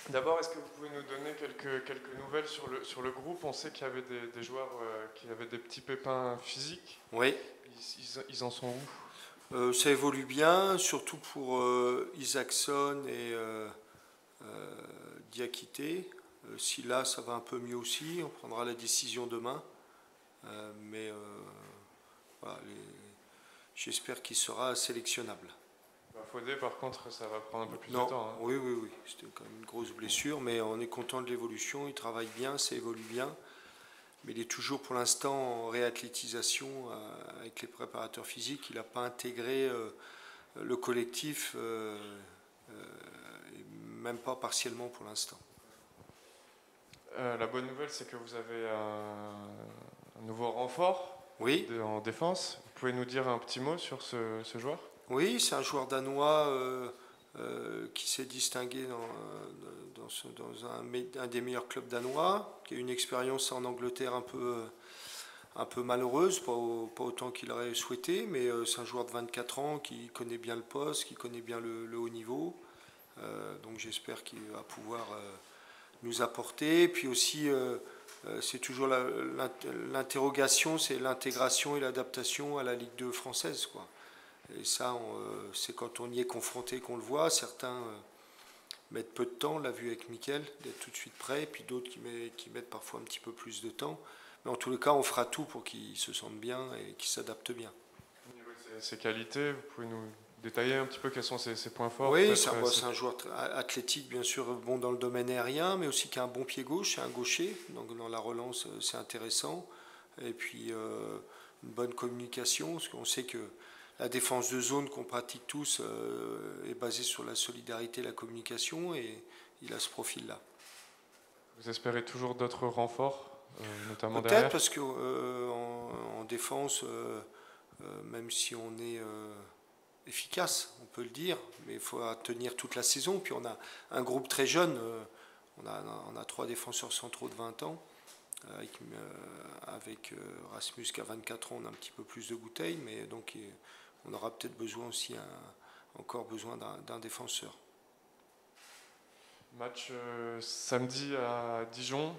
D'abord, est-ce que vous pouvez nous donner quelques nouvelles sur le groupe? On sait qu'il y avait des joueurs qui avaient des petits pépins physiques. Oui, Ils en sont où? ça évolue bien, surtout pour Isaacson et Diakité. Si là, ça va un peu mieux aussi, on prendra la décision demain. Mais voilà, j'espère qu'il sera sélectionnable. Bah, Fodé, par contre, ça va prendre un peu plus de Non, temps, hein. oui, oui, oui, c'était quand même une grosse blessure, mais on est content de l'évolution, il travaille bien, ça évolue bien. Mais il est toujours pour l'instant en réathlétisation avec les préparateurs physiques. Il n'a pas intégré le collectif, même pas partiellement pour l'instant. La bonne nouvelle, c'est que vous avez un nouveau renfort Oui, en défense. Vous pouvez nous dire un petit mot sur ce joueur? oui, c'est un joueur danois qui s'est distingué dans un des meilleurs clubs danois, qui a une expérience en Angleterre un peu malheureuse, pas autant qu'il aurait souhaité, mais c'est un joueur de 24 ans qui connaît bien le poste, qui connaît bien le haut niveau. Donc j'espère qu'il va pouvoir nous apporter. Puis aussi, c'est toujours l'interrogation, c'est l'intégration et l'adaptation à la Ligue 2 française, quoi. Et ça, c'est quand on y est confronté qu'on le voit. Certains mettent peu de temps, on l'a vu avec Mickaël, d'être tout de suite prêt, puis d'autres qui mettent parfois un petit peu plus de temps. Mais en tous les cas, on fera tout pour qu'ils se sentent bien et qu'ils s'adaptent bien. Au niveau de ses qualités, vous pouvez nous détailler un petit peu quels sont ses points forts, Oui, peut-être c'est un joueur athlétique, bien sûr, bon dans le domaine aérien, mais aussi qui a un bon pied gauche, c'est un gaucher. Donc dans la relance, c'est intéressant. Et puis une bonne communication, parce qu'on sait que la défense de zone qu'on pratique tous est basée sur la solidarité et la communication, et il a ce profil-là. vous espérez toujours d'autres renforts, notamment Peut-être derrière? parce que en défense, même si on est efficace, on peut le dire, mais il faut tenir toute la saison. Puis on a un groupe très jeune, on a trois défenseurs centraux de 20 ans. Avec Rasmus qui a 24 ans, on a un petit peu plus de bouteilles, mais donc on aura peut-être besoin aussi, encore besoin d'un défenseur. Match samedi à Dijon.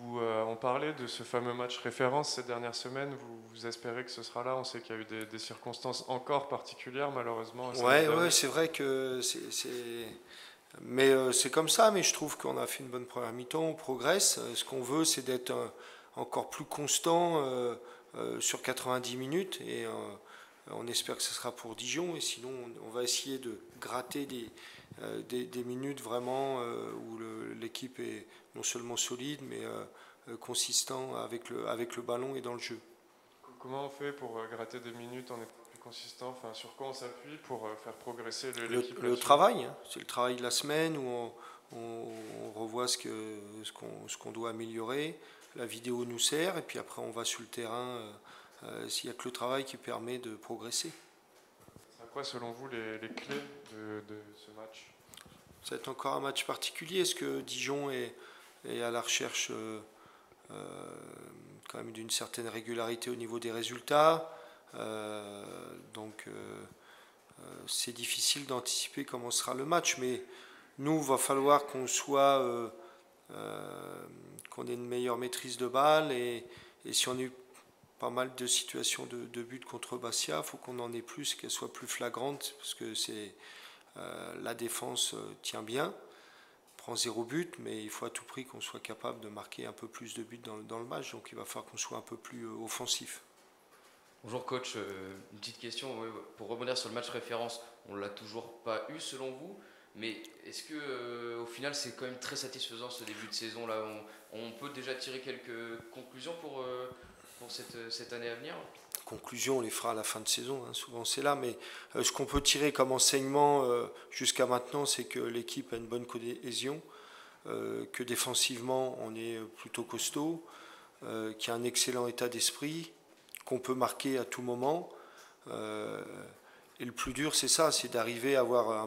On parlait de ce fameux match référence ces dernières semaines. Vous espérez que ce sera là? On sait qu'il y a eu des circonstances encore particulières, malheureusement, samedi Ouais, ouais, dernier. c'est vrai que mais c'est comme ça, mais je trouve qu'on a fait une bonne première mi-temps, on progresse. Ce qu'on veut, c'est d'être encore plus constant sur 90 minutes, et on espère que ce sera pour Dijon, et sinon on va essayer de gratter des minutes vraiment où l'équipe est non seulement solide, mais consistant avec le ballon et dans le jeu. Comment on fait pour gratter des minutes en étant plus consistant? Enfin, sur quoi on s'appuie pour faire progresser l'équipe Le là-dessus? travail, hein, c'est le travail de la semaine où on revoit ce qu'on doit améliorer. La vidéo nous sert, et puis après on va sur le terrain s'il n'y a que le travail qui permet de progresser. C'est quoi, selon vous, les clés de ce match? Ça va être encore un match particulier. Est-ce que Dijon est à la recherche quand même d'une certaine régularité au niveau des résultats? Donc c'est difficile d'anticiper comment sera le match, mais nous, il va falloir qu'on ait une meilleure maîtrise de balle, et si on a eu pas mal de situations de but contre Bastia, il faut qu'on en ait plus, qu'elles soient plus flagrantes, parce que la défense tient bien, prend 0 but, mais il faut à tout prix qu'on soit capable de marquer un peu plus de buts dans le match, donc il va falloir qu'on soit un peu plus offensif. Bonjour coach, une petite question pour rebondir sur le match référence, on l'a toujours pas eu selon vous, mais est-ce que au final c'est quand même très satisfaisant ce début de saison là, on peut déjà tirer quelques conclusions pour cette année à venir? Conclusion, on les fera à la fin de saison, hein, souvent c'est là, mais ce qu'on peut tirer comme enseignement jusqu'à maintenant, c'est que l'équipe a une bonne cohésion, que défensivement on est plutôt costaud, qu'il y a un excellent état d'esprit, qu'on peut marquer à tout moment. Et le plus dur, c'est ça, c'est d'arriver à avoir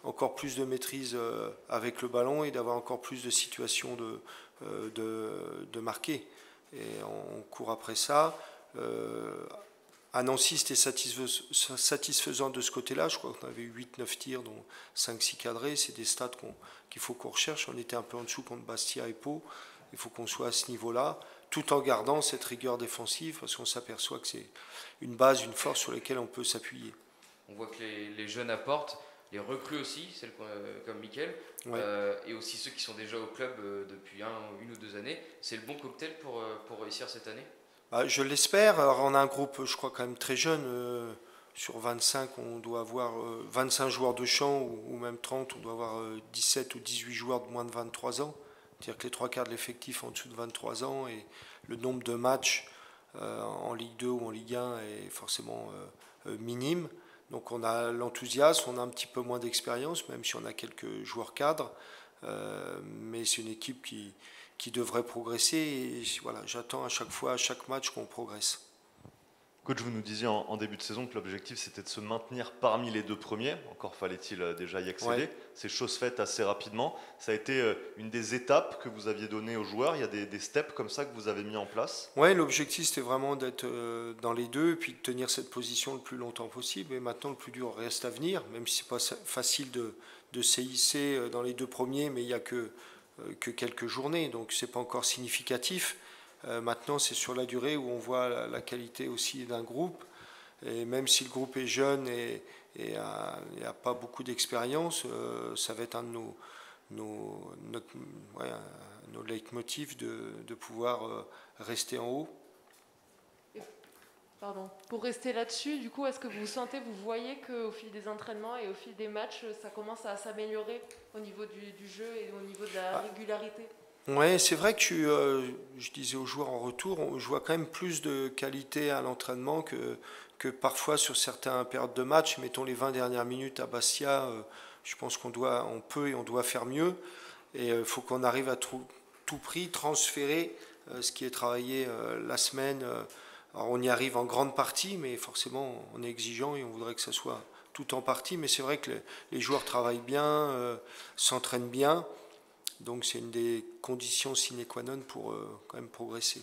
encore plus de maîtrise avec le ballon, et d'avoir encore plus de situations de marquer. Et on court après ça. à Nancy, c'était satisfaisant de ce côté-là. Je crois qu'on avait eu 8-9 tirs, dont 5-6 cadrés. C'est des stats qu'il faut qu'on recherche. On était un peu en dessous contre Bastia et Pau. Il faut qu'on soit à ce niveau-là, tout en gardant cette rigueur défensive, parce qu'on s'aperçoit que c'est une base, une force sur laquelle on peut s'appuyer. On voit que les jeunes apportent, les recrues aussi, celles comme Mickaël, Ouais. et aussi ceux qui sont déjà au club depuis une ou 2 années. C'est le bon cocktail pour réussir cette année? Je l'espère. Alors, on a un groupe, je crois, quand même très jeune. Sur 25, on doit avoir 25 joueurs de champ, ou même 30, on doit avoir 17 ou 18 joueurs de moins de 23 ans. C'est-à-dire que les 3/4 de l'effectif en dessous de 23 ans, et le nombre de matchs en Ligue 2 ou en Ligue 1 est forcément minime. Donc on a l'enthousiasme, on a un petit peu moins d'expérience, même si on a quelques joueurs cadres. Mais c'est une équipe qui devrait progresser. Et voilà, j'attends à chaque fois, à chaque match, qu'on progresse. Coach, vous nous disiez en début de saison que l'objectif c'était de se maintenir parmi les 2 premiers. Encore fallait-il déjà y accéder. Ouais. C'est chose faite assez rapidement. Ça a été une des étapes que vous aviez données aux joueurs. Il y a des steps comme ça que vous avez mis en place. Ouais, l'objectif c'était vraiment d'être dans les 2 et puis de tenir cette position le plus longtemps possible. Et maintenant, le plus dur reste à venir, même si c'est pas facile de s'hisser dans les 2 premiers, mais il n'y a que quelques journées, donc c'est pas encore significatif. Maintenant, c'est sur la durée où on voit la qualité aussi d'un groupe. Et même si le groupe est jeune et a pas beaucoup d'expérience, ça va être un de nos leitmotifs de pouvoir rester en haut. Pardon. Pour rester là-dessus, du coup, est-ce que vous sentez, vous voyez qu'au fil des entraînements et au fil des matchs, ça commence à s'améliorer au niveau du jeu et au niveau de la régularité? Ouais, c'est vrai que je disais aux joueurs en retour, je vois quand même plus de qualité à l'entraînement que parfois sur certaines périodes de match. Mettons les 20 dernières minutes à Bastia, je pense on peut et on doit faire mieux. Et il faut qu'on arrive à tout prix transférer ce qui est travaillé la semaine. Alors on y arrive en grande partie, mais forcément on est exigeant et on voudrait que ça soit tout en partie. Mais c'est vrai que les joueurs travaillent bien, s'entraînent bien. Donc c'est une des conditions sine qua non pour quand même progresser.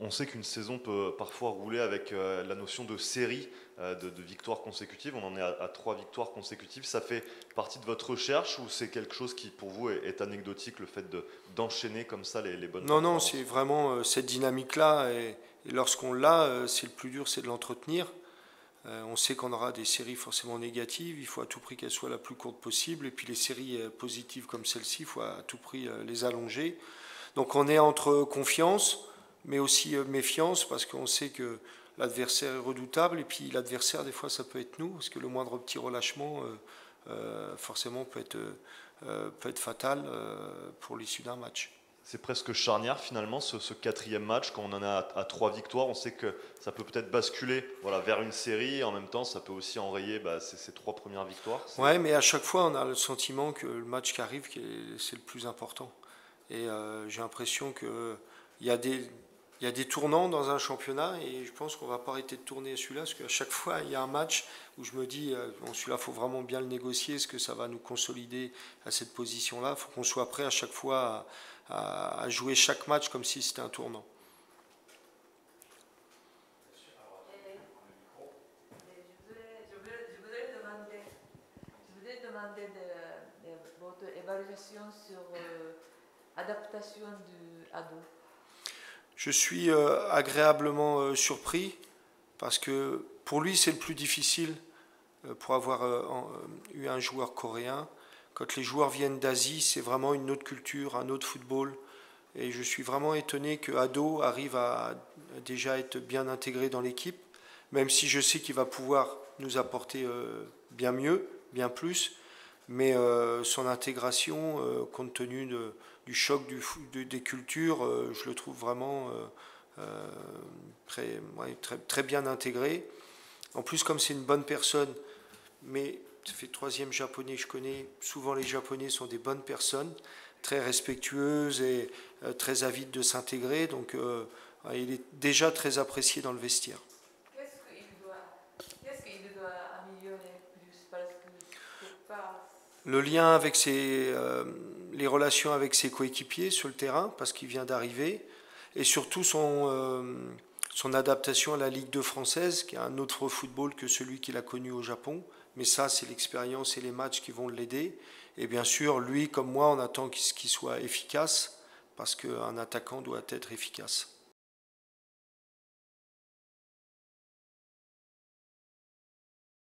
On sait qu'une saison peut parfois rouler avec la notion de série de victoires consécutives. On en est à 3 victoires consécutives. Ça fait partie de votre recherche ou c'est quelque chose qui pour vous est anecdotique, le fait d'enchaîner comme ça les bonnes performances? Non, c'est vraiment cette dynamique-là. Et lorsqu'on l'a, c'est le plus dur, c'est de l'entretenir. On sait qu'on aura des séries forcément négatives, il faut à tout prix qu'elles soient la plus courte possible, et puis les séries positives comme celle-ci, il faut à tout prix les allonger. Donc on est entre confiance, mais aussi méfiance, parce qu'on sait que l'adversaire est redoutable, et puis l'adversaire, des fois, ça peut être nous, parce que le moindre petit relâchement, forcément, peut être fatal pour l'issue d'un match. C'est presque charnière finalement ce 4e match, quand on en a à 3 victoires, on sait que ça peut peut-être basculer vers une série, et en même temps ça peut aussi enrayer ces 3 premières victoires. Ouais, mais à chaque fois on a le sentiment que le match qui arrive, c'est le plus important. Et j'ai l'impression qu'il y a des tournants dans un championnat, et je pense qu'on ne va pas arrêter de tourner celui-là, parce qu'à chaque fois il y a un match où je me dis, bon, celui-là il faut vraiment bien le négocier, est-ce que ça va nous consolider à cette position-là? Il faut qu'on soit prêt à chaque fois à jouer chaque match comme si c'était un tournant. Je voudrais demander votre évaluation sur l'adaptation du ado. Je suis agréablement surpris, parce que pour lui c'est le plus difficile, pour avoir eu un joueur coréen. Quand les joueurs viennent d'Asie, c'est vraiment une autre culture, un autre football. Et je suis vraiment étonné que Ado arrive à déjà être bien intégré dans l'équipe, même si je sais qu'il va pouvoir nous apporter bien mieux, bien plus. Mais son intégration, compte tenu du choc des cultures, je le trouve vraiment très bien intégré. En plus, comme c'est une bonne personne, mais ça fait 3e japonais que je connais, souvent les japonais sont des bonnes personnes, très respectueuses et très avides de s'intégrer, donc il est déjà très apprécié dans le vestiaire. Qu'est-ce qu'il doit améliorer plus, parce que c'est pas... Le lien avec les relations avec ses coéquipiers sur le terrain, parce qu'il vient d'arriver, et surtout son son adaptation à la Ligue 2 française, qui est un autre football que celui qu'il a connu au Japon. Mais ça, c'est l'expérience et les matchs qui vont l'aider. Et bien sûr, lui comme moi, on attend qu'il soit efficace, parce qu'un attaquant doit être efficace.